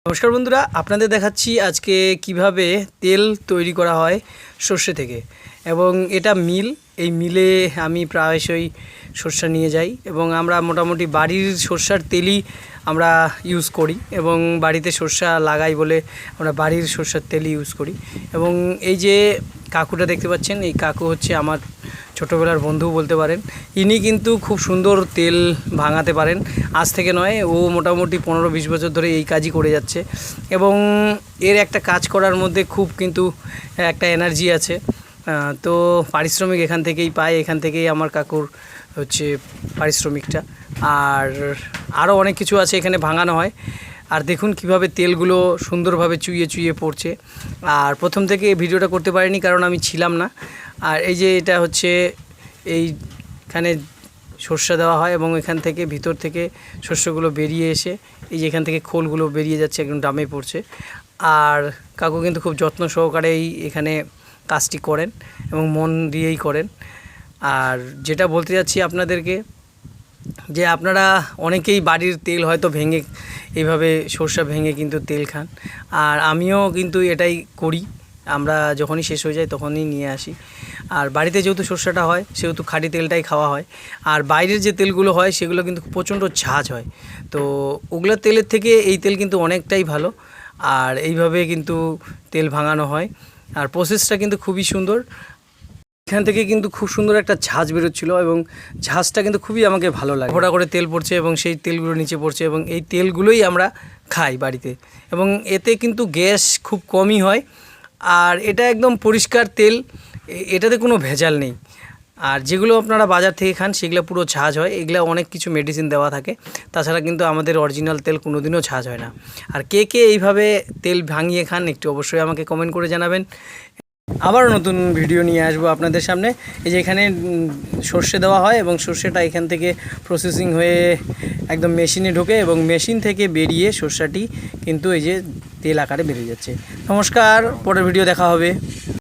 নমস্কার বন্ধুরা, আপনাদের দেখাচ্ছি আজকে কিভাবে তেল তৈরি করা হয় সর্ষে থেকে। এবং এটা মিল, এই মিলে আমি প্রায়শই সর্ষা নিয়ে যাই এবং আমরা মোটামুটি বাড়ির সর্ষার তেলই আমরা ইউজ করি এবং বাড়িতে সর্ষা লাগাই বলে আমরা বাড়ির সর্ষার তেলই ইউজ করি। এবং এই যে কাকুটা দেখতে পাচ্ছেন, এই কাকু হচ্ছে আমার ছোটোবেলার বন্ধু বলতে পারেন। ইনি কিন্তু খুব সুন্দর তেল ভাঙাতে পারেন, আজ থেকে নয়, ও মোটামুটি 15-20 বছর ধরে এই কাজই করে যাচ্ছে। এবং এর একটা কাজ করার মধ্যে খুব কিন্তু একটা এনার্জি আছে। তো পারিশ্রমিক এখান থেকেই পায়, এখান থেকেই আমার কাকুর হচ্ছে পারিশ্রমিকটা। আর আরও অনেক কিছু আছে এখানে ভাঙানো হয়। আর দেখুন কিভাবে তেলগুলো সুন্দরভাবে চুইয়ে চুইয়ে পড়ছে। আর প্রথম থেকে ভিডিওটা করতে পারিনি কারণ আমি ছিলাম না। আর এই যে এটা হচ্ছে এইখানে সর্ষা দেওয়া হয় এবং এখান থেকে ভিতর থেকে শস্যগুলো বেরিয়ে এসে এই যে এখান থেকে খোলগুলো বেরিয়ে যাচ্ছে, একদম ডামে পড়ছে। আর কাকু কিন্তু খুব যত্ন সহকারেই এখানে কাজটি করেন এবং মন দিয়েই করেন। আর যেটা বলতে যাচ্ছি আপনাদেরকে, যে আপনারা অনেকেই বাড়ির তেল হয়তো ভেঙে এইভাবে সর্ষা ভেঙে কিন্তু তেল খান, আর আমিও কিন্তু এটাই করি। আমরা যখনই শেষ হয়ে যায় তখনই নিয়ে আসি। আর বাড়িতে যেহেতু সর্ষাটা হয় সেহেতু খাঁটি তেলটাই খাওয়া হয়। আর বাইরের যে তেলগুলো হয় সেগুলো কিন্তু প্রচণ্ড ঝাঁজ হয়, তো ওগুলোর তেলের থেকে এই তেল কিন্তু অনেকটাই ভালো। আর এইভাবে কিন্তু তেল ভাঙানো হয়, আর প্রসেসটা কিন্তু খুবই সুন্দর। এখান থেকে কিন্তু খুব সুন্দর একটা ঝাঁজ বেরোচ্ছিল এবং ঝাঁজটা কিন্তু খুবই আমাকে ভালো লাগে। ফোঁটা করে তেল পড়ছে এবং সেই তেলগুলো নিচে পড়ছে এবং এই তেলগুলোই আমরা খাই বাড়িতে। এবং এতে কিন্তু গ্যাস খুব কমই হয়, আর এটা একদম পরিষ্কার তেল, এটাতে কোনো ভেজাল নেই। আর যেগুলো আপনারা বাজার থেকে খান সেগুলো পুরো ঝাঁজ হয়, এগুলো অনেক কিছু মেডিসিন দেওয়া থাকে। তাছাড়া কিন্তু আমাদের অরিজিনাল তেল কোনো দিনও ঝাঁজ হয় না। আর কে কে এইভাবে তেল ভাঙিয়ে খান একটু অবশ্যই আমাকে কমেন্ট করে জানাবেন। আবারও নতুন ভিডিও নিয়ে আসবো আপনাদের সামনে। এই যে এখানে সর্ষে দেওয়া হয় এবং সর্ষেটা এখান থেকে প্রসেসিং হয়ে একদম মেশিনে ঢোকে এবং মেশিন থেকে বেরিয়ে সর্ষাটি কিন্তু এই যে তেল আকারে বেরিয়ে যাচ্ছে। নমস্কার, পরের ভিডিও দেখা হবে।